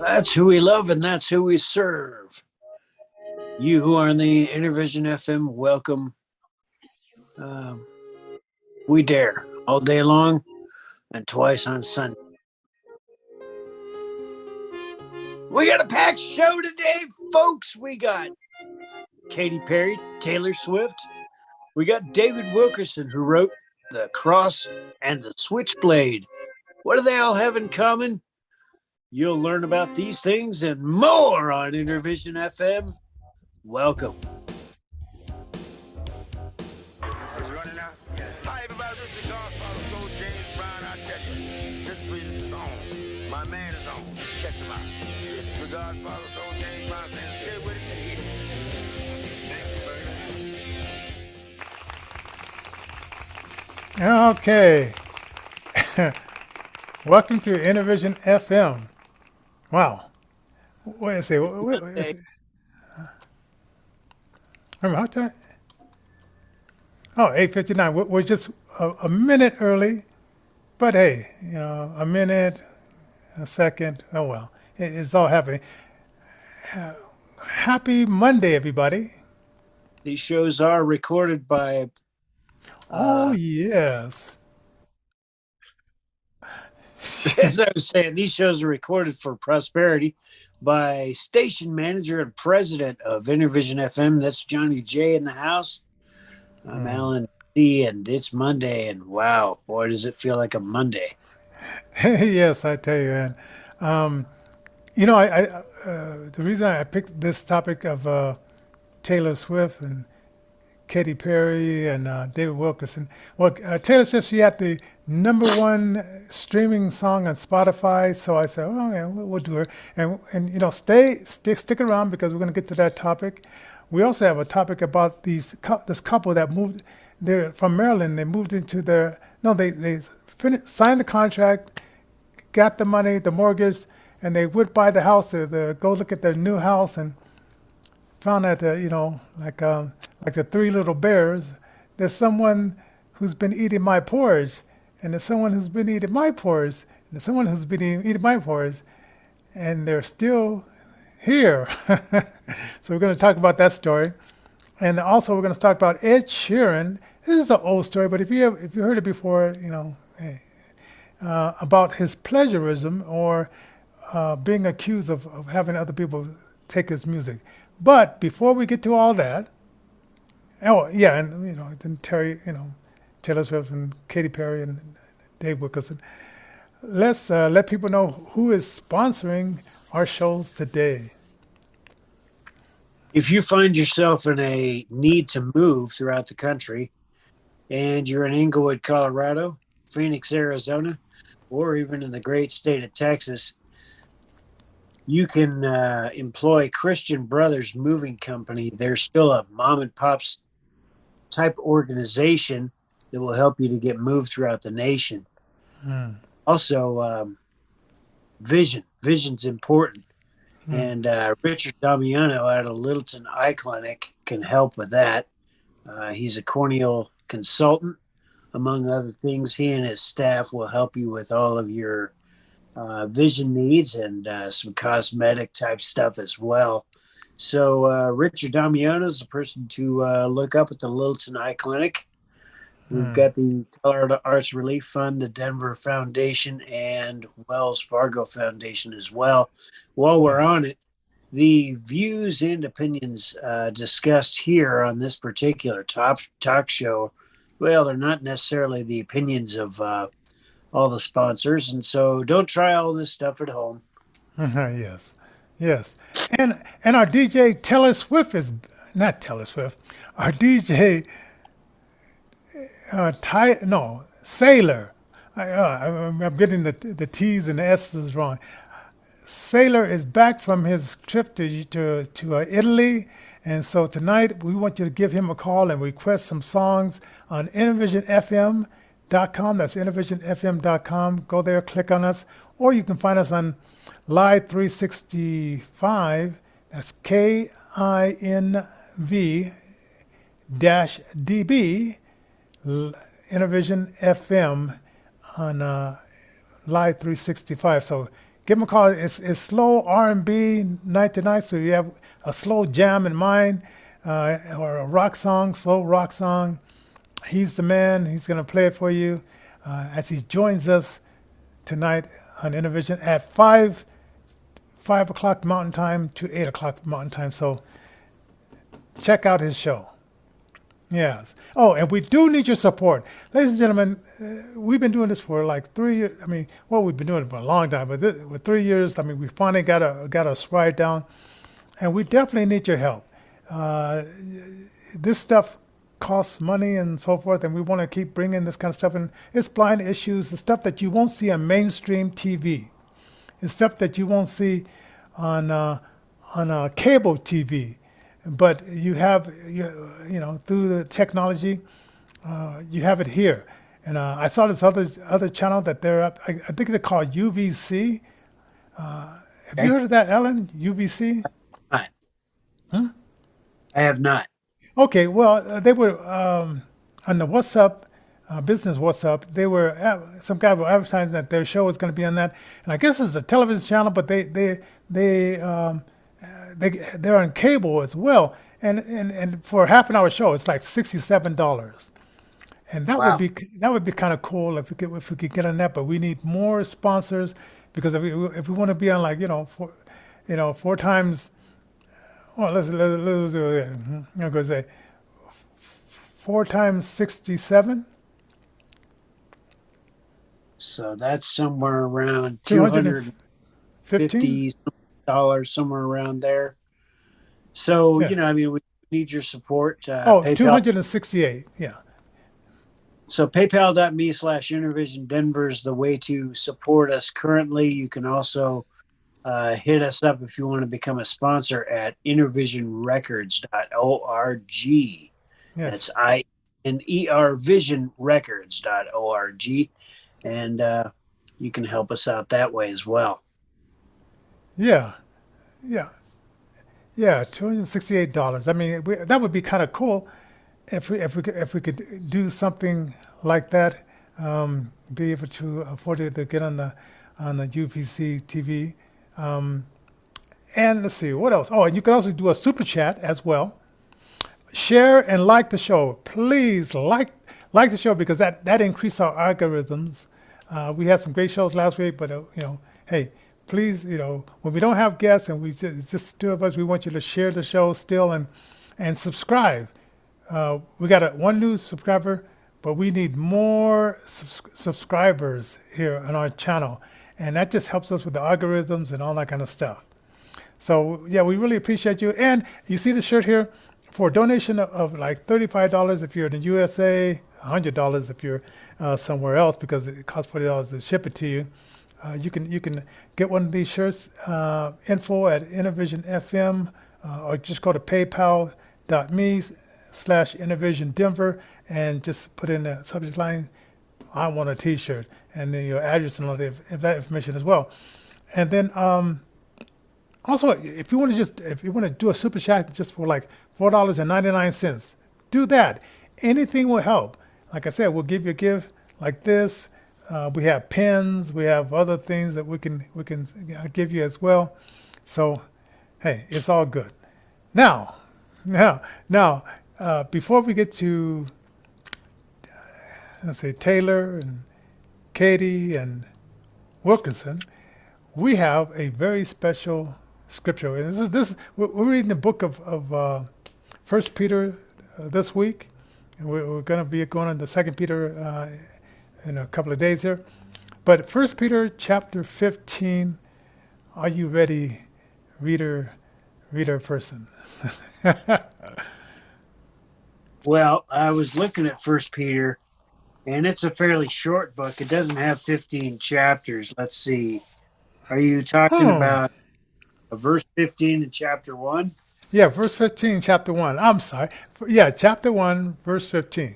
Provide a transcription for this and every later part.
That's who we love and that's who we serve. You who are on the Innervision FM, welcome. We dare all day long and twice on Sunday. We got a packed show today, folks. We got Katy Perry, Taylor Swift. We got David Wilkerson, who wrote The Cross and the Switchblade. What do they all have in common? You'll learn about these things and more on Innervision FM. Welcome. Hi, everybody. This is Alfonso, James Brown. I tell you, this beat is on. My man is on. Check him out. It's the Godfather, Soul, James Brown, saying, stay with it and hit it. Thank you, baby. Okay. Welcome to Innervision FM. Wow. Wait a second. Wait a second. Remember how time? Oh, 8:59. We're just a minute early, but hey, a minute, a second. Oh well, it's all happening. Happy Monday, everybody. These shows are recorded by. Oh yes. As I was saying, these shows are recorded for prosperity by station manager and president of Innervision FM. That's Johnnie J in the house. I'm Alan C, and it's Monday, and wow, boy, does it feel like a Monday. Yes, I tell you, and I the reason I picked this topic of Taylor Swift and Katy Perry and David Wilkerson. Well, Taylor Swift, she had the #1 streaming song on Spotify, so I said, "Oh, yeah, we'll do her." And stick around because we're going to get to that topic. We also have a topic about this couple that moved. They're from Maryland. They moved into they signed the contract, got the money, the mortgage, and they went by the house to go look at their new house and found that like the three little bears, there's someone who's been eating my porridge, and there's someone who's been eating my porridge, and there's someone who's been eating my porridge, and they're still here. So we're going to talk about that story, and also we're going to talk about Ed Sheeran. This is an old story, but if you heard it before, hey, about his plagiarism or being accused of having other people take his music. But before we get to all that, oh yeah, and then Taylor Swift and Katy Perry and Dave Wilkerson. Let's let people know who is sponsoring our shows today. If you find yourself in a need to move throughout the country, and you're in Inglewood, Colorado, Phoenix, Arizona, or even in the great state of Texas, you can employ Christian Brothers Moving Company. They're still a mom and pop's type organization that will help you to get moved throughout the nation. Also, vision's important. And Richard Damiano out of Littleton Eye Clinic can help with that. He's a corneal consultant. Among other things, he and his staff will help you with all of your vision needs and some cosmetic type stuff as well. So Richard Damiano is the person to look up at the Littleton Eye Clinic. We've got the Colorado Arts Relief Fund, the Denver Foundation, and Wells Fargo Foundation as well. While we're on it, the views and opinions discussed here on this particular talk show, well, they're not necessarily the opinions of all the sponsors, and so don't try all this stuff at home. Yes, and our DJ Taylor Swift is not Taylor Swift. Our DJ Saylor. I'm getting the T's and the S's wrong. Saylor is back from his trip to Italy, and so tonight we want you to give him a call and request some songs on InnervisionFM.com. That's InnervisionFM.com. Go there, click on us, or you can find us on Live 365. That's KINV-DB Innervision FM on Live 365. So give them a call. It's slow R&B night to night, so you have a slow jam in mind, or a rock song, slow rock song. He's the man. He's going to play it for you as he joins us tonight on Intervision at 5 o'clock Mountain Time to 8 o'clock Mountain Time. So check out his show. Yes. Oh, and we do need your support. Ladies and gentlemen, we've been doing this for like 3 years. I mean, well, we've been doing it for a long time, but with 3 years, I mean, we finally got our stride down, and we definitely need your help. This stuff costs money and so forth, and we want to keep bringing this kind of stuff in. It's blind issues, the stuff that you won't see on mainstream TV. It's stuff that you won't see on cable TV. But you have, through the technology, you have it here. And I saw this other channel that they're up. I think they're called UVC. Have you heard of that, Ellen? UVC? Right. Huh? I have not. Okay, well, they were on the WhatsApp, business WhatsApp. They were some guy was advertising that their show was going to be on that, and I guess it's a television channel, but they're on cable as well. And for a half an hour show, it's like $67, and that Wow. would be kind of cool if we could get on that. But we need more sponsors, because if we want to be on, like, four times. Well, let's do it. I'm going to say 4 times 67, So that's somewhere around 215. $250, somewhere around there. So, Yeah. I mean, we need your support. PayPal. 268. Yeah. So paypal.me/Intervision Denver is the way to support us currently. You can also hit us up if you want to become a sponsor at intervisionrecords.org. Yes. That's INERvisionrecords.org. And you can help us out that way as well. Yeah. Yeah. Yeah. $268. I mean, that would be kind of cool if we could do something like that. Be able to afford it to get on the UVC TV. And let's see, what else? Oh, and you can also do a super chat as well. Share and like the show. Please like the show, because that increases our algorithms. We had some great shows last week, but hey, please, when we don't have guests and it's just two of us, we want you to share the show still and subscribe. We got one new subscriber, but we need more subscribers here on our channel, and that just helps us with the algorithms and all that kind of stuff. So yeah, we really appreciate you. And you see the shirt here, for a donation of like $35 if you're in the USA, $100 if you're somewhere else, because it costs $40 to ship it to you. You can get one of these shirts. Info at DBInnervisionFM, or just go to paypal.me/InnervisionDenver and just put in the subject line, I want a T-shirt, and then your address and all that information as well. And then also, if you want to do a super chat just for like $4.99, do that. Anything will help. Like I said, we'll give you a gift like this. We have pens. We have other things that we can give you as well. So, hey, it's all good. Now, before we get to let's say Taylor and Katie and Wilkerson, we have a very special scripture. And we're reading the book of 1 Peter this week, and we're going to be going on the 2 Peter in a couple of days here. But 1 Peter chapter 15, are you ready, reader person? Well, I was looking at 1 Peter, and it's a fairly short book. It doesn't have 15 chapters. Let's see. Are you talking about verse 15 in chapter 1? Yeah, verse 15, chapter 1. I'm sorry. Yeah, chapter 1, verse 15.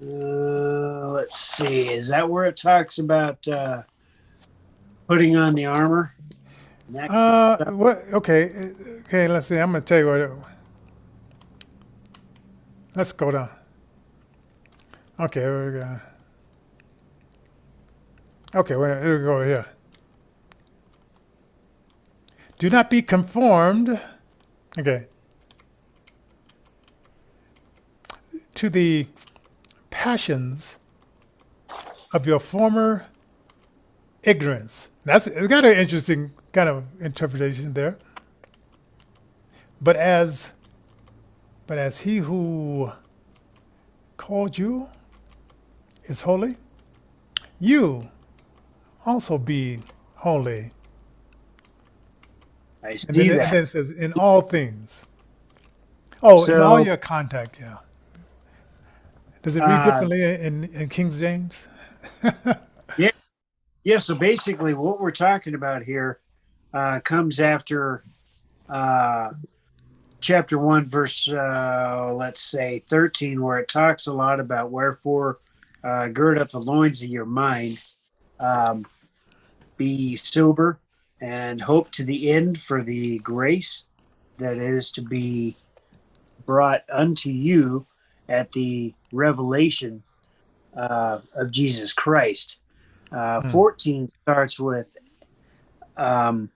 Let's see. Is that where it talks about putting on the armor? What? Okay, let's see. I'm going to tell you what. Let's go down. Okay, here we go. Okay, wait, here we go here. Do not be conformed, okay, to the passions of your former ignorance. It's got an interesting kind of interpretation there. But as he who called you is holy, you also be holy. I And see then that. it says in all things. Oh, in all So, your contact, yeah. Does it read uh, differently in King James? yeah, yeah. So basically, what we're talking about here comes after uh, chapter 1, verse, let's say 13, where it talks a lot about wherefore gird up the loins of your mind, um, be sober, and hope to the end for the grace that is to be brought unto you at the revelation of Jesus Christ. 14 starts with, um,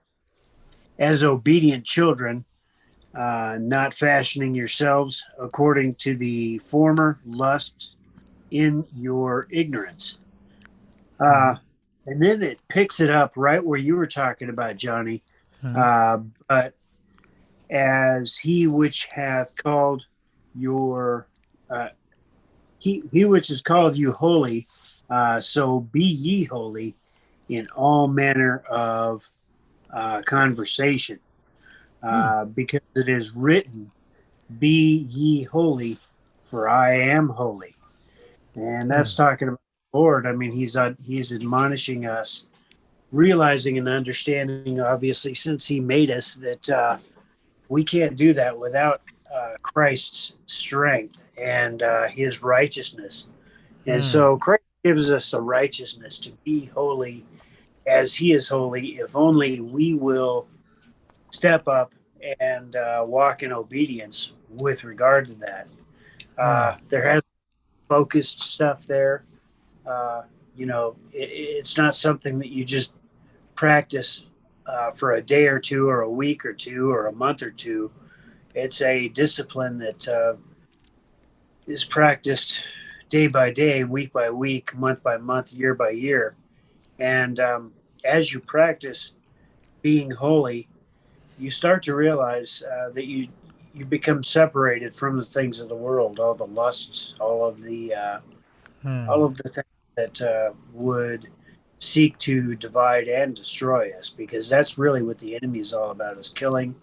as obedient children, not fashioning yourselves according to the former lusts in your ignorance. Uh, and then it picks it up right where you were talking about, Johnny. But as he which hath called your, uh, he which has called you holy, so be ye holy in all manner of conversation, because it is written, be ye holy, for I am holy. And that's talking about the Lord. I mean, he's admonishing us, realizing and understanding, obviously, since he made us, that we can't do that without Christ's strength and his righteousness. And so Christ gives us the righteousness to be holy as he is holy, if only we will step up and walk in obedience with regard to that. There has focused stuff there. Uh, it's not something that you just practice for a day or two, or a week or two, or a month or two. It's a discipline that is practiced day by day, week by week, month by month, year by year. And as you practice being holy, you start to realize that you become separated from the things of the world, all the lusts, all of the things that would seek to divide and destroy us, because that's really what the enemy is all about: is killing,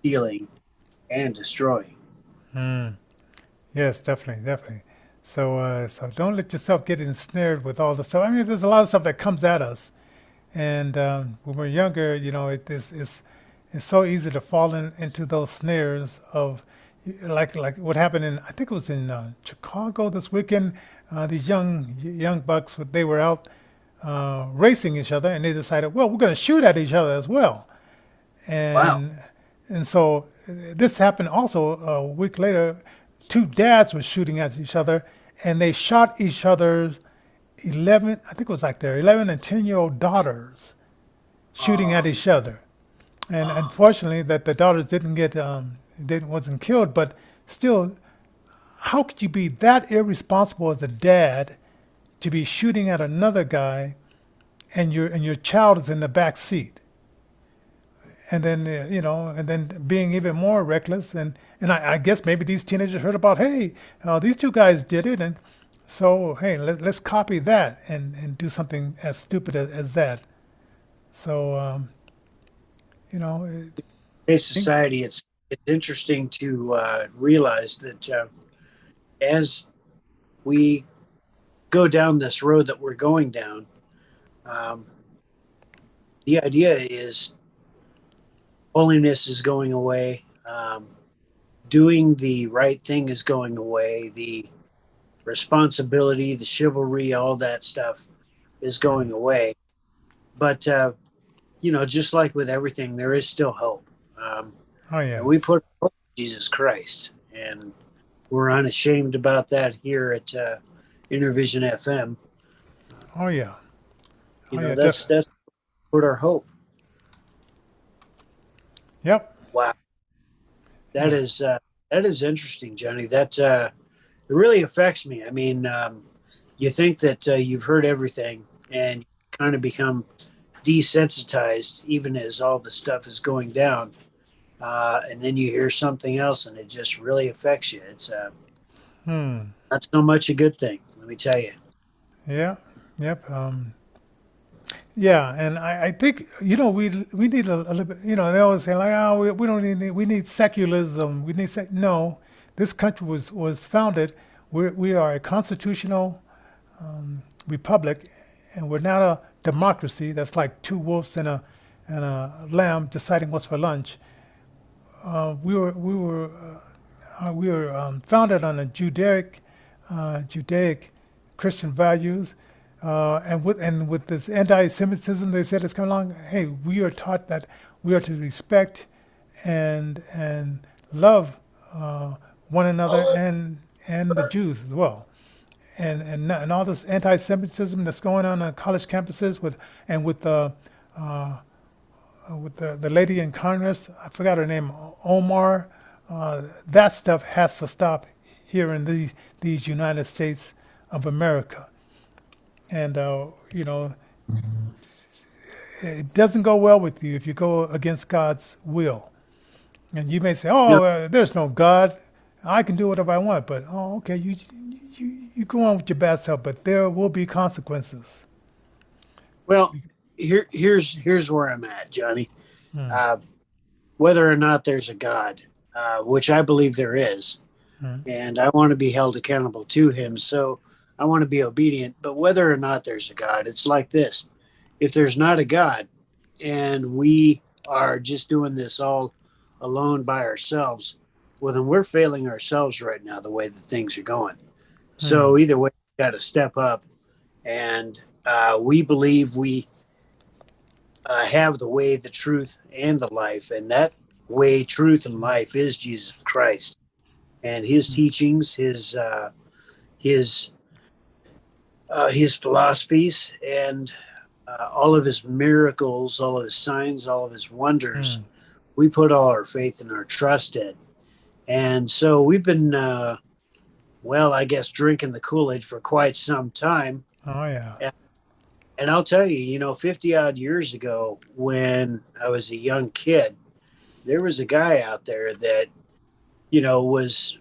stealing, and destroying. Yes, definitely, definitely. So don't let yourself get ensnared with all the stuff. I mean, there's a lot of stuff that comes at us, and when we're younger, it's so easy to fall into those snares of like what happened in, I think it was in Chicago this weekend. These young bucks, they were out racing each other, and they decided, well, we're going to shoot at each other as well. Wow. and and so this happened also a week later. Two dads were shooting at each other, and they shot each other's 11, I think it was like their 11 and 10-year-old daughters shooting at Oh, each other. And unfortunately, that the daughters didn't wasn't killed, but still, how could you be that irresponsible as a dad to be shooting at another guy, and your child is in the back seat? And then and then being even more reckless, and I guess maybe these teenagers heard about, hey, these two guys did it, and so hey, let's copy that and do something as stupid as that. So you know, I today's think, society, it's interesting to realize that as we go down this road that we're going down, um, the idea is holiness is going away. Doing the right thing is going away. The responsibility, the chivalry, all that stuff is going away. But, just like with everything, there is still hope. Um, oh and we yes, put hope in Jesus Christ. And we're unashamed about that here at InnervisionFM. oh yeah, Oh yeah, That's put our hope. yep, Wow, that yeah. is that is interesting, Johnny. That it really affects me. I mean, you think that you've heard everything and you kind of become desensitized, even as all the stuff is going down, and then you hear something else, and it just really affects you. It's not so much a good thing, let me tell you. Yeah, yep. Yeah, and I think we need a little bit. They always say like, oh, we don't need we need secularism. We need no. This country was founded. We are a constitutional republic, and we're not a democracy. That's like two wolves and a lamb deciding what's for lunch. We were founded on a Judaic Christian values, and with this anti-Semitism they said is coming along. Hey, we are taught that we are to respect and love one another and the Jews as well. And all this anti-Semitism that's going on college campuses with the lady in Congress, I forgot her name, Omar. That stuff has to stop here in these United States of America. And it doesn't go well with you if you go against God's will. And you may say, No, "Oh, there's no God. I can do whatever I want." But okay, you go on with your bad self, but there will be consequences. well, here's where I'm at, Johnny. Uh, Whether or not there's a God, which I believe there is, and I want to be held accountable to Him. So I want to be obedient. But whether or not there's a God, it's like this: if there's not a God, and we are just doing this all alone by ourselves, well, then we're failing ourselves right now the way that things are going. So either way, we got to step up, and we believe we have the way, the truth, and the life, and that way, truth, and life is Jesus Christ and His teachings, His His philosophies, and all of His miracles, all of His signs, all of His wonders. We put all our faith and our trust in, and so we've been, well, I guess, drinking the Kool-Aid for quite some time. Oh yeah. And I'll tell you, 50 odd years ago, when I was a young kid, there was a guy out there that, was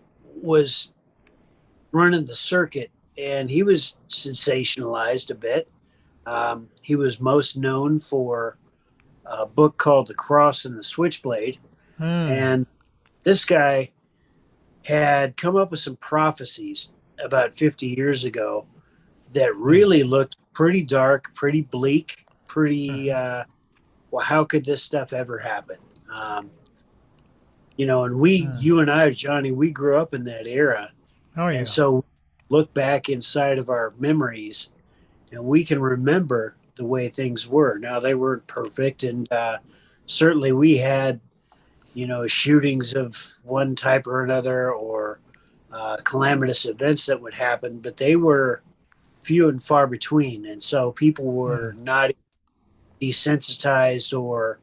running the circuit, and he was sensationalized a bit. He was most known for a book called The Cross and the Switchblade. And this guy had come up with some prophecies about 50 years ago that really looked pretty dark, pretty bleak, pretty, well, how could this stuff ever happen? And you and I, Johnny, we grew up in that era. Oh yeah. And so look back inside of our memories and we can remember the way things were. Now, they weren't perfect. And certainly we had, shootings of one type or another, or calamitous events that would happen, but they were few and far between. And so people were not desensitized, or,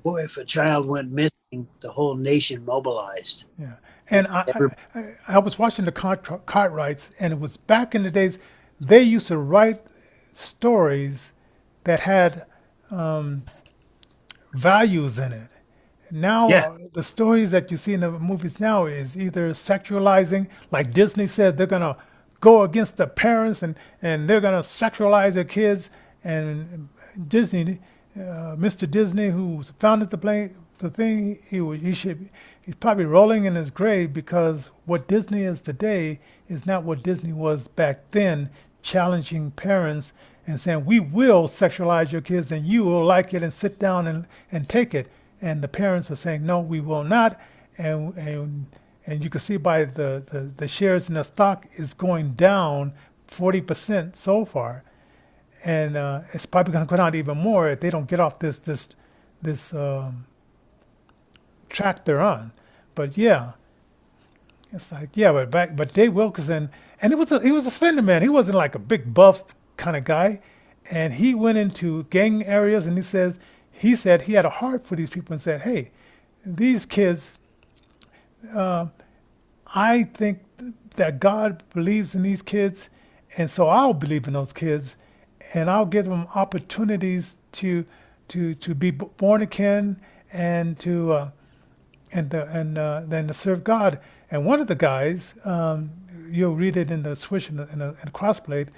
boy, if a child went missing, the whole nation mobilized. Yeah, and I was watching the Cartwrights, and it was back in the days they used to write stories that had values in it. Now Yeah. the stories that you see in the movies now is either sexualizing, like Disney said they're gonna go against the parents and they're gonna sexualize their kids. And Disney, Mr. Disney, who founded the thing, he's probably rolling in his grave, because what Disney is today is not what Disney was back then, challenging parents and saying, we will sexualize your kids and you will like it and sit down and take it. And the parents are saying, no, we will not. And you can see by the shares in the stock is going down 40% so far. And it's probably going to go down even more if they don't get off this track they're on. But yeah, it's like, yeah, but Dave Wilkerson, and he was a slender man. He wasn't like a big buff kind of guy, and he went into gang areas, and he said he had a heart for these people and said, hey, these kids, I think that God believes in these kids, and so I'll believe in those kids, and I'll give them opportunities to be born again and then to serve God. And one of the guys, you'll read it in the switch in the crossblade.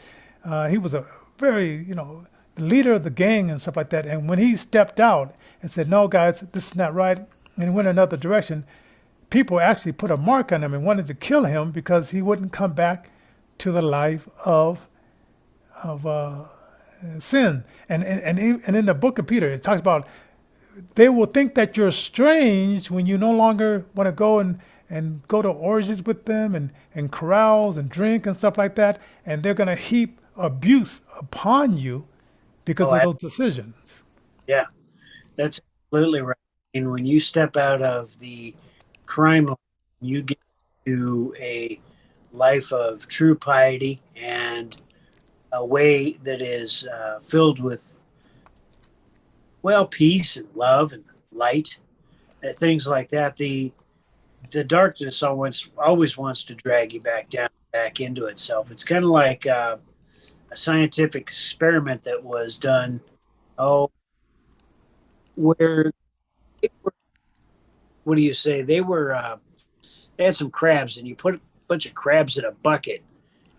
He was a very the leader of the gang and stuff like that. And when he stepped out and said, "No, guys, this is not right," and he went another direction, people actually put a mark on him and wanted to kill him because he wouldn't come back to the life of sin. And in the book of Peter, it talks about they will think that you're strange when you no longer want to go and go to orgies with them and carouse and drink and stuff like that. And they're going to heap abuse upon you because Oh, of those decisions. yeah, that's absolutely right. And when you step out of the crime, you get to a life of true piety and a way that is filled with, well, peace and love and light, things like that. The darkness always wants to drag you back down, back into itself. It's kind of like a scientific experiment that was done, oh, where they were, what do you say? They had some crabs, and you put a bunch of crabs in a bucket.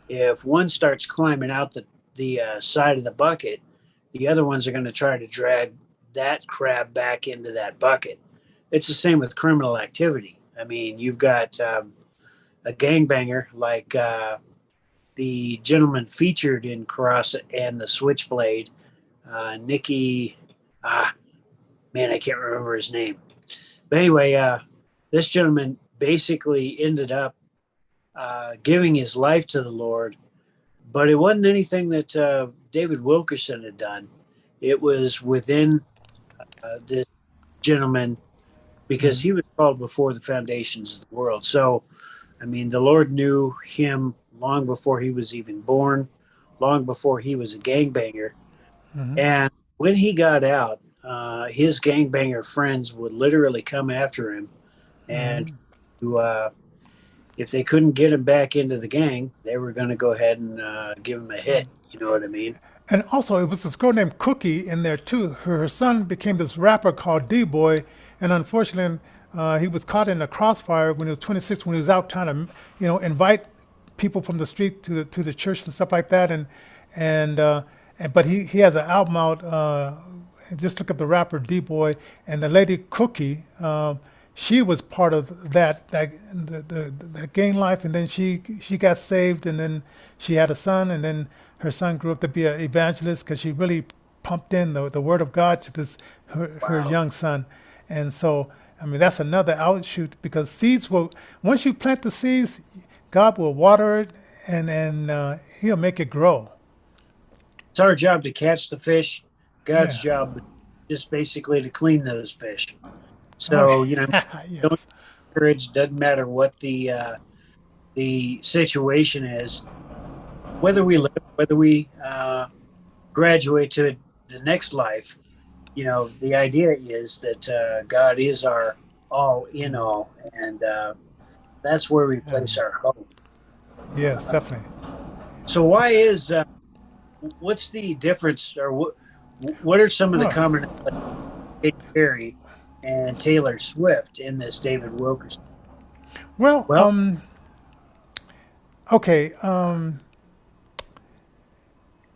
If one starts climbing out the side of the bucket, the other ones are going to try to drag that crab back into that bucket. It's the same with criminal activity. I mean, you've got a gangbanger like the gentleman featured in Cross and the Switchblade, Nicky. Man, I can't remember his name. But anyway, this gentleman basically ended up giving his life to the Lord, but it wasn't anything that David Wilkerson had done. It was within this gentleman because he was called before the foundations of the world. So, I mean, the Lord knew him long before he was even born, long before he was a gangbanger. Mm-hmm. And when he got out, his gangbanger friends would literally come after him, and if they couldn't get him back into the gang, they were going to go ahead and give him a hit. You know what I mean? And also, it was this girl named Cookie in there too. Her son became this rapper called D-Boy, and unfortunately, he was caught in a crossfire when he was 26. When he was out trying to, invite people from the street to the church and stuff like that. But he has an album out. Just look up the rapper D-Boy and the lady Cookie. She was part of that gang life, and then she got saved, and then she had a son, and then her son grew up to be an evangelist because she really pumped in the word of God to her young son. And so, I mean, that's another outshoot because seeds will, once you plant the seeds, God will water it and he'll make it grow. It's our job to catch the fish. God's Yeah. job is just basically to clean those fish. So, don't Yes. encourage, doesn't matter what the situation is, whether we live, whether we graduate to the next life. The idea is that God is our all in all, and that's where we place our hope. Yes, definitely. So, what's the difference, or what are some of the Huh. commonalities Katy Perry and Taylor Swift in this David Wilkerson? Well, Well, okay.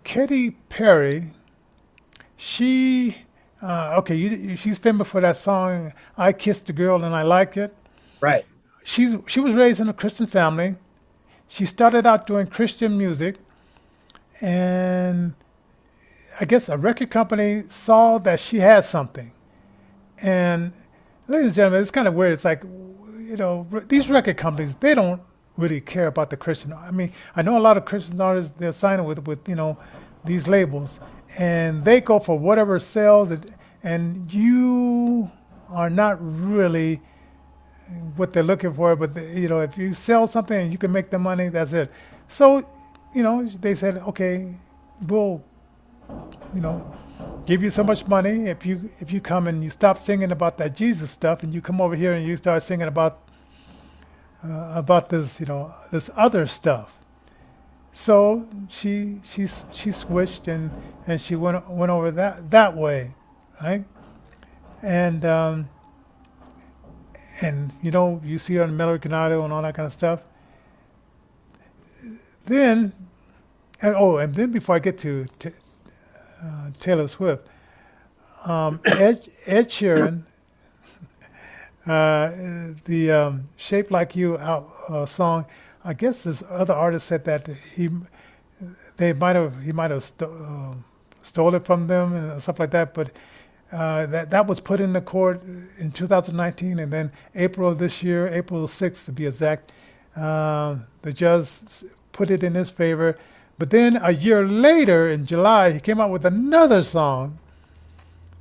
Katy Perry, she, she's famous for that song, I Kissed a Girl and I Like It. right. She was raised in a Christian family. She started out doing Christian music, and I guess a record company saw that she had something. And ladies and gentlemen, it's kind of weird. It's like, these record companies, they don't really care about the Christian. I mean, I know a lot of Christian artists, they're signing with these labels, and they go for whatever sells, and you are not really what they're looking for. But if you sell something and you can make the money, that's it. So, they said, okay, we'll you know, give you so much money if you come and you stop singing about that Jesus stuff and you come over here and you start singing about this, this other stuff. So she switched and she went over that way, right? And you see her on American Idol and all that kind of stuff. Then and then before I get to Taylor Swift, Ed Sheeran, the "Shape Like You" song. I guess this other artist said that he might have stole it from them and stuff like that, but that was put in the court in 2019, and then April of this year, April 6th to be exact, the judge put it in his favor. But then a year later, in July, he came out with another song,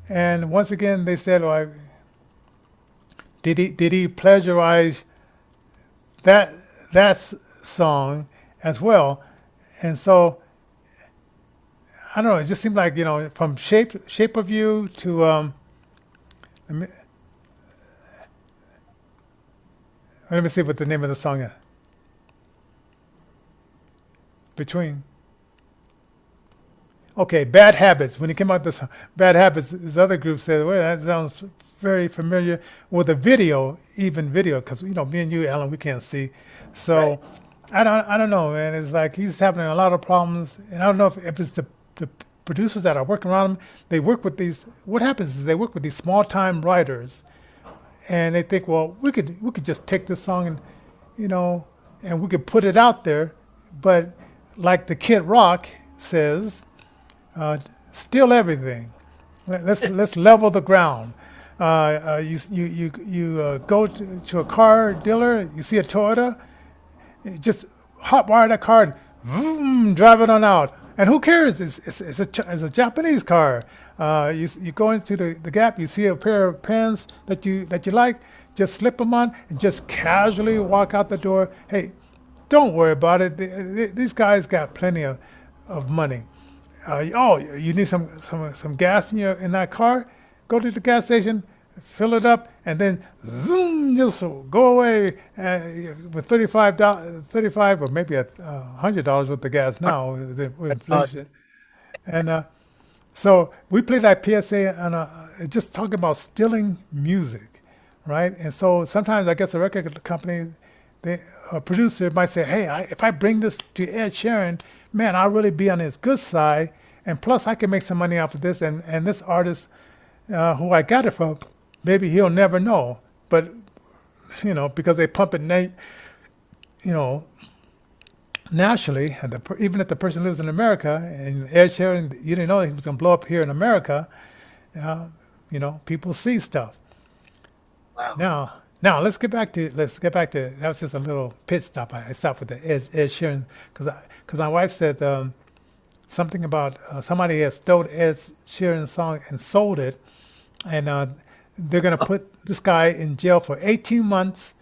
and once again they said, "Well, did he plagiarize that song as well?" And so I don't know. It just seemed like from shape of you to let me see what the name of the song is. Between. Okay, Bad Habits. When he came out with this Bad Habits, this other group said, "Well, that sounds very familiar with a video, even video, because me and you, Alan, we can't see." So Right. I don't know, man. It's like he's having a lot of problems, and I don't know if it's the producers that are working around him. They work with these. What happens is they work with these small time writers, and they think, well, we could just take this song and we could put it out there, but like the Kid Rock says, steal everything. Let's level the ground. You go to a car dealer, you see a Toyota, you just hotwire that car and vroom, drive it on out. And who cares? It's a Japanese car. You go into the Gap, you see a pair of pants that you like, just slip them on and just casually walk out the door. Hey, don't worry about it. These guys got plenty of money. You need some gas in that car? Go to the gas station, fill it up, and then zoom, just go away with $35 or maybe $100 with the gas now with inflation. And so we played that PSA and just talking about stealing music, right? And so sometimes I guess a record company, a producer might say, "Hey, if I bring this to Ed Sheeran, man, I'll really be on his good side, and plus I can make some money off of this." And this artist who I got it from, maybe he'll never know, but because they pump it, nationally, and even if the person lives in America, and Ed Sheeran, you didn't know he was going to blow up here in America. People see stuff. Wow. Now let's get back to that was just a little pit stop. I stopped with the Ed Sheeran because my wife said something about somebody had stole Ed Sheeran's song and sold it, and they're gonna put this guy in jail for 18 months,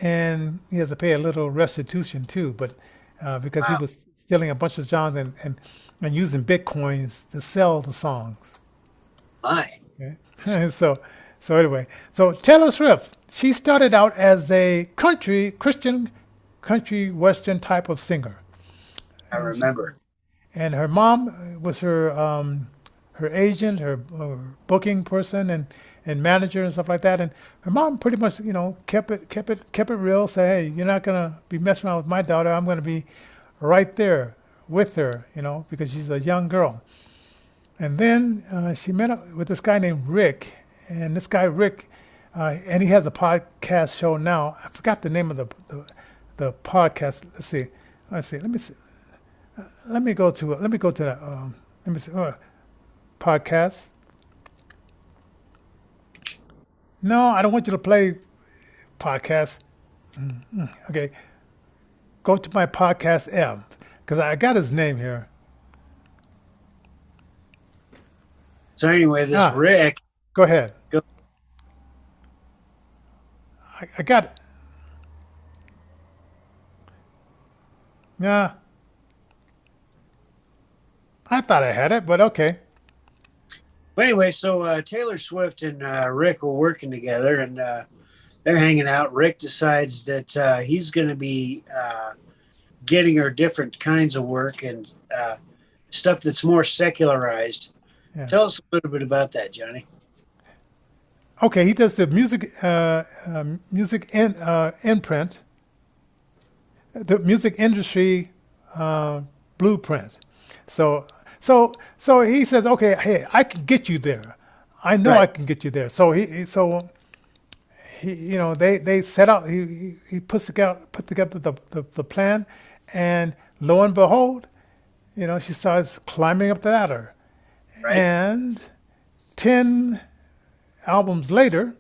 and he has to pay a little restitution too, but because he Wow. was stealing a bunch of songs and using bitcoins to sell the songs. My. Okay? So anyway, so Taylor Swift, she started out as a Christian country western type of singer, I and remember. her mom was her agent, her booking person, and manager and stuff like that. And her mom pretty much kept it real. Say, hey, you're not gonna be messing around with my daughter. I'm gonna be right there with her, because she's a young girl. And then she met up with this guy named Rick. And this guy Rick, and he has a podcast show now. I forgot the name of the podcast. Let's see. Let me see. Let me go to that. Let me see. Podcast. No, I don't want you to play podcast. Okay. Go to my podcast app because I got his name here. So anyway, this Rick. Go ahead. Go, I got it. Yeah. I thought I had it, but okay. Well, anyway, so Taylor Swift and Rick were working together, and they're hanging out. Rick decides that he's going to be getting her different kinds of work and stuff that's more secularized. Yeah. Tell us a little bit about that, Johnny. Okay, he does the music imprint, the music industry blueprint. So so he says, okay, hey, I can get you there. I know I Right, can get you there. So he you know they set out. He put together the plan, and lo and behold, she starts climbing up the ladder, right. and 10 albums later,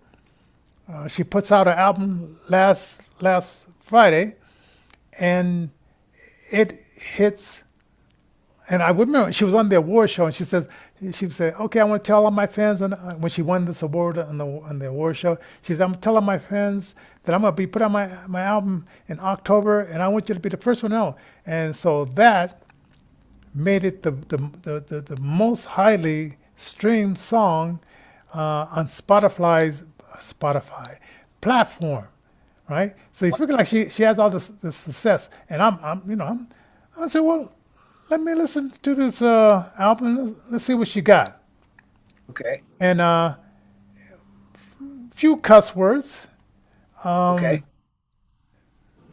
she puts out an album last Friday, and it hits. And I remember she was on the award show, and she said, "Okay, I want to tell all my fans." And when she won this award on the award show, she said, "I'm telling my fans that I'm gonna be putting out my album in October, and I want you to be the first one to know." And so that made it the most highly streamed song on Spotify platform, right? So you figure like she has all this success, and I said, well, let me listen to this album. Let's see what she got, Okay, and few cuss words, okay.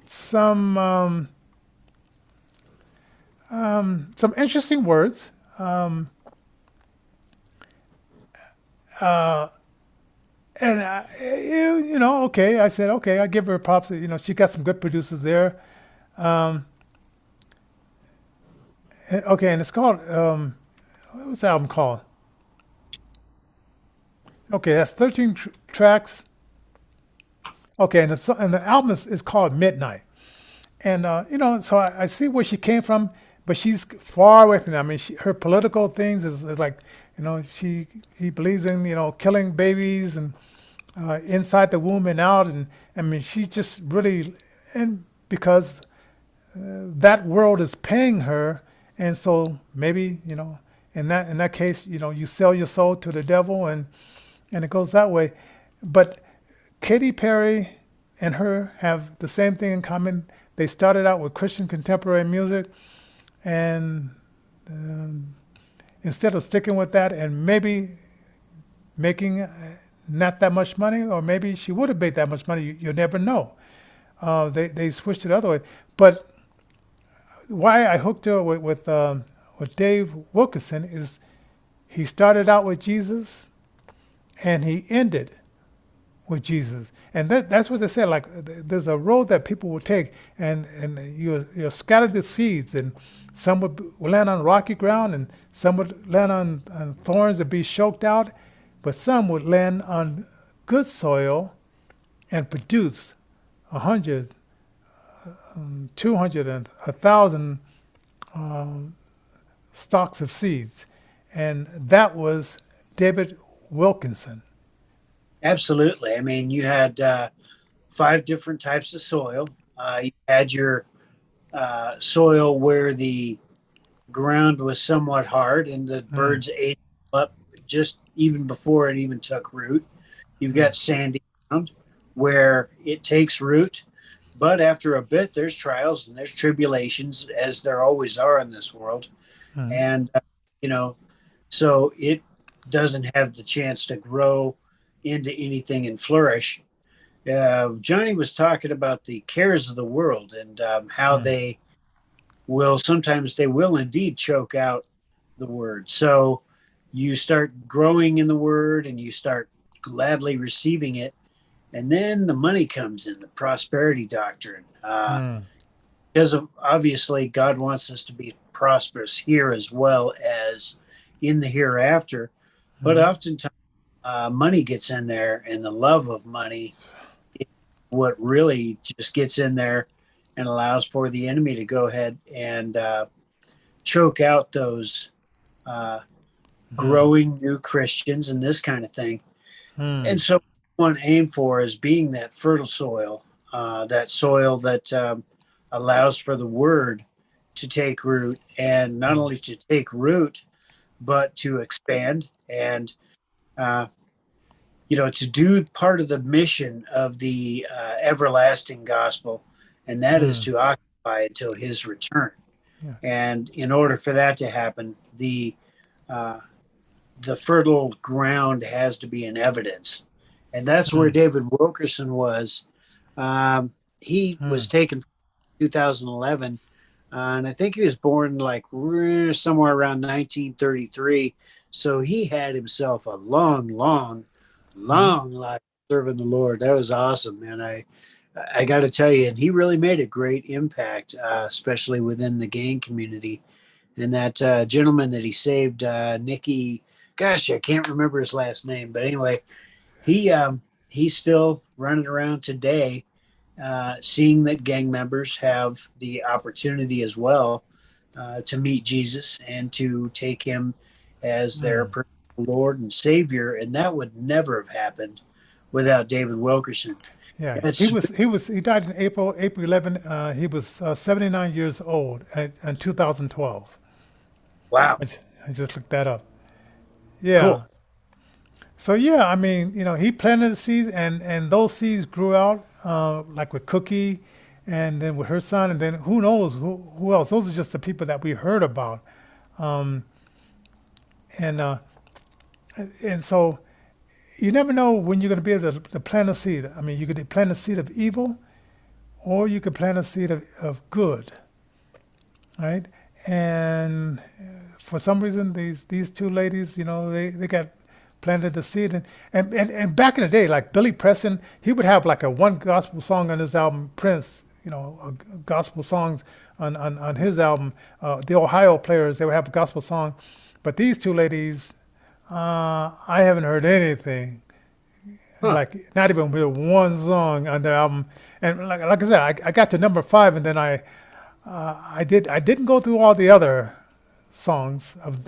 some some interesting words. And okay, I said, okay, I give her props. She got some good producers there. Okay, and it's called what's the album called? Okay, that's 13 tracks. Okay, and the album is called Midnight. And so I see where she came from, but she's far away from that. I mean, her political things is like, she believes in killing babies and inside the womb and out, and I mean, she's just really, and because that world is paying her, and so maybe in that case, you sell your soul to the devil, and it goes that way. But Katy Perry and her have the same thing in common. They started out with Christian contemporary music, and instead of sticking with that and maybe making not that much money, or maybe she would have made that much money, you never know. They switched it the other way. But why I hooked her with Dave Wilkerson is he started out with Jesus and he ended with Jesus. And that's what they said. Like there's a road that people will take, and you scatter the seeds, and some would land on rocky ground, and some would land on thorns and be choked out, but some would land on good soil and produce 100, 200, and 1,000 stalks of seeds, and that was David Wilkinson. Absolutely. I mean, you had 5 different types of soil. You had your soil where the ground was somewhat hard and the Mm, birds ate it up just even before it even took root. You've got sandy ground where it takes root, but after a bit, there's trials and there's tribulations, as there always are in this world. mm, And, you know, so it doesn't have the chance to grow into anything and flourish. Johnny was talking about the cares of the world and how mm, they will sometimes they will indeed choke out the word. So you start growing in the word and you start gladly receiving it, and then the money comes in, the prosperity doctrine. mm, Because of, obviously God wants us to be prosperous here as well as in the hereafter, but mm, oftentimes money gets in there, and the love of money is what really just gets in there and allows for the enemy to go ahead and choke out those uh, mm, growing new Christians and this kind of thing. mm, And so, one aim for is being that fertile soil, that soil that allows for the word to take root, and not only to take root, but to expand and to do part of the mission of the everlasting gospel, and that is to occupy until his return. Yeah. And in order for that to happen, the fertile ground has to be in evidence, and that's where David Wilkerson was. He was taken from 2011, and I think he was born like somewhere around 1933. So he had himself a long life serving the Lord. That was awesome, man. I got to tell you, and he really made a great impact, especially within the gang community. And that gentleman that he saved, Nicky, gosh, I can't remember his last name, but anyway, he's still running around today, seeing that gang members have the opportunity as well to meet Jesus and to take him as their personal Lord and Savior, and that would never have happened without David Wilkerson. Yeah, he died in April 11. He was 79 years old in 2012. Wow. I just looked that up. Yeah. Cool. So yeah, I mean, he planted the seeds, and those seeds grew out, like with Cookie, and then with her son, and then who knows who else? Those are just the people that we heard about, and so you never know when you're going to be able to plant a seed. I mean, you could plant a seed of evil, or you could plant a seed of good, right? And for some reason, these two ladies, they got planted the seed. And back in the day, like Billy Preston, he would have like a one gospel song on his album. Prince, gospel songs on his album. The Ohio Players, they would have a gospel song. But these two ladies, I haven't heard anything. Like not even with one song on their album. And like I said, I got to number 5, and then I didn't go through all the other songs of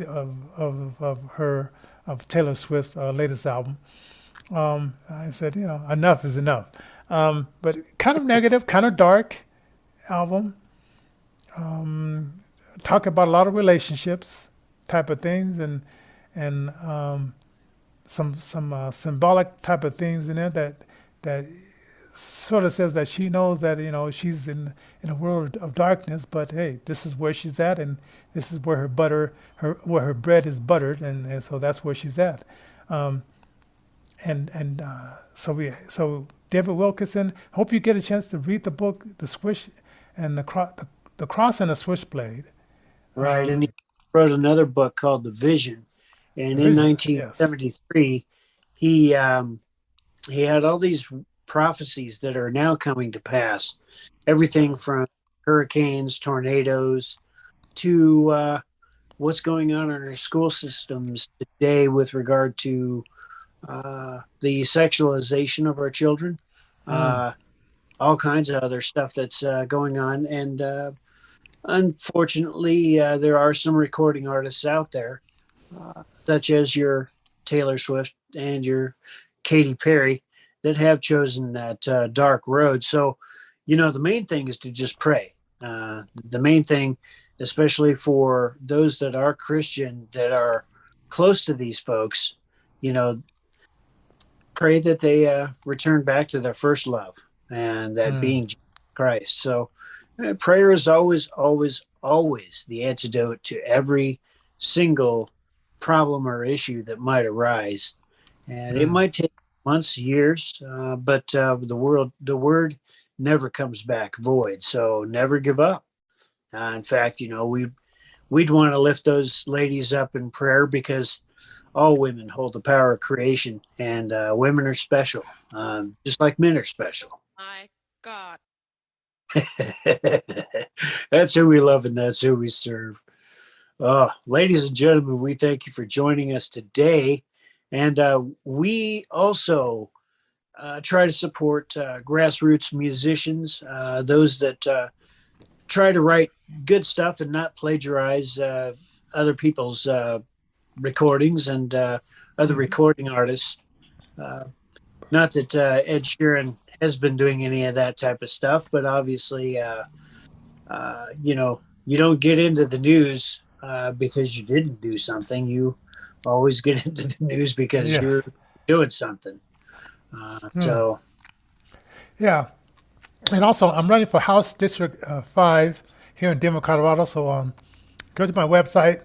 Taylor Swift's latest album. I said, enough is enough. But kind of negative, kind of dark album. Talk about a lot of relationships type of things, and some symbolic type of things in there that sort of says that she knows that she's in a world of darkness, but hey, this is where she's at, and this is where her bread is buttered, and so that's where she's at. So David Wilkerson, hope you get a chance to read the book, The Swish and the Cross and the Switchblade. Right, and he wrote another book called The Vision, and in 1973, he had all these prophecies that are now coming to pass. Everything from hurricanes, tornadoes, to what's going on in our school systems today with regard to the sexualization of our children, all kinds of other stuff that's going on. And unfortunately, there are some recording artists out there, such as your Taylor Swift and your Katy Perry, that have chosen that dark road. So, the main thing is to just pray. The main thing, especially for those that are Christian, that are close to these folks, pray that they return back to their first love, and that being Jesus Christ. So prayer is always, always, always the antidote to every single problem or issue that might arise. And it might take months, years, but the word never comes back void. So never give up. In fact, we'd want to lift those ladies up in prayer, because all women hold the power of creation, and women are special, just like men are special. My God. That's who we love, and that's who we serve. Ladies and gentlemen, we thank you for joining us today. And we also try to support grassroots musicians, those that try to write good stuff and not plagiarize other people's recordings and other recording artists. Not that Ed Sheeran has been doing any of that type of stuff, but obviously, you don't get into the news because you didn't do something. You always get into the news because you're Yes. doing something. So Yeah. And also, I'm running for House District 5 here in Denver, Colorado. So go to my website,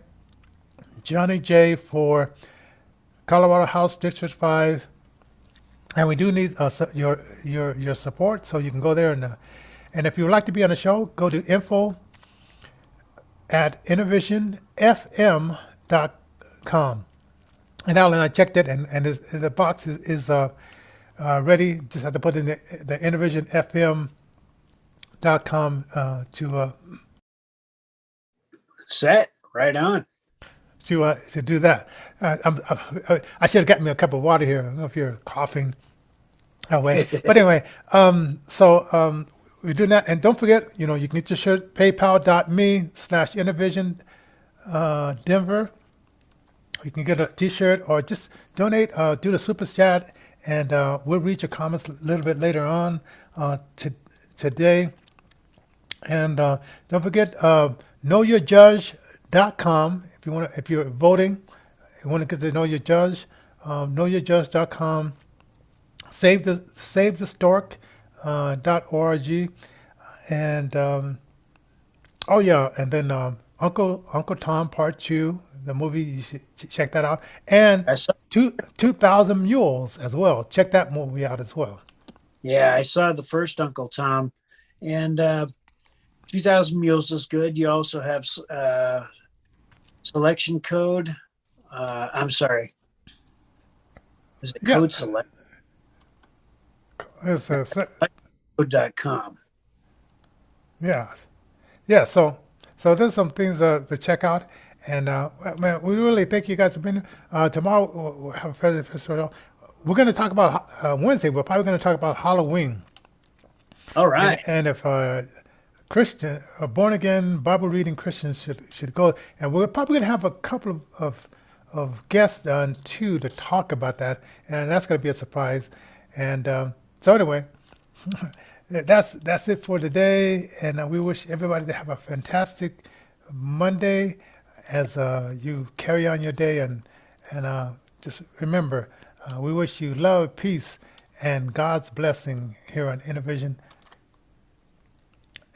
Johnnie J for Colorado House District 5. And we do need your support. So you can go there. And if you would like to be on the show, go to info at InnervisionFM.com. And Alan, I checked it, and the box is ready. Just have to put in the InnervisionFM.com set right on. to do that. I should have gotten me a cup of water here. I don't know if you're coughing away, but anyway, we're doing that, and don't forget, you can get your shirt PayPal.me/Innervision Denver. You can get a T-shirt or just donate. Do the super chat, and we'll read your comments a little bit later on today. And don't forget knowyourjudge.com if you're voting. You want to get to know your judge. Knowyourjudge.com. Save the stork.org. And oh yeah, and then Uncle Tom Part 2, the movie, you should check that out. And I saw, 2,000 Mules as well. Check that movie out as well. yeah, I saw the first Uncle Tom, and 2,000 Mules is good. You also have selection code. I'm sorry. Is it Yeah. code select? It's, Code.com. yeah. Yeah, so there's some things to check out. And man, we really thank you guys for being here. Tomorrow we'll have a festival. We're going to talk about Wednesday. We're probably going to talk about Halloween. All right. And if Christian, born again Bible reading Christians should go, and we're probably going to have a couple of guests on too to talk about that, and that's going to be a surprise. And so anyway, that's it for today, and we wish everybody to have a fantastic Monday as you carry on your day, and just remember, we wish you love, peace, and God's blessing here on Innervision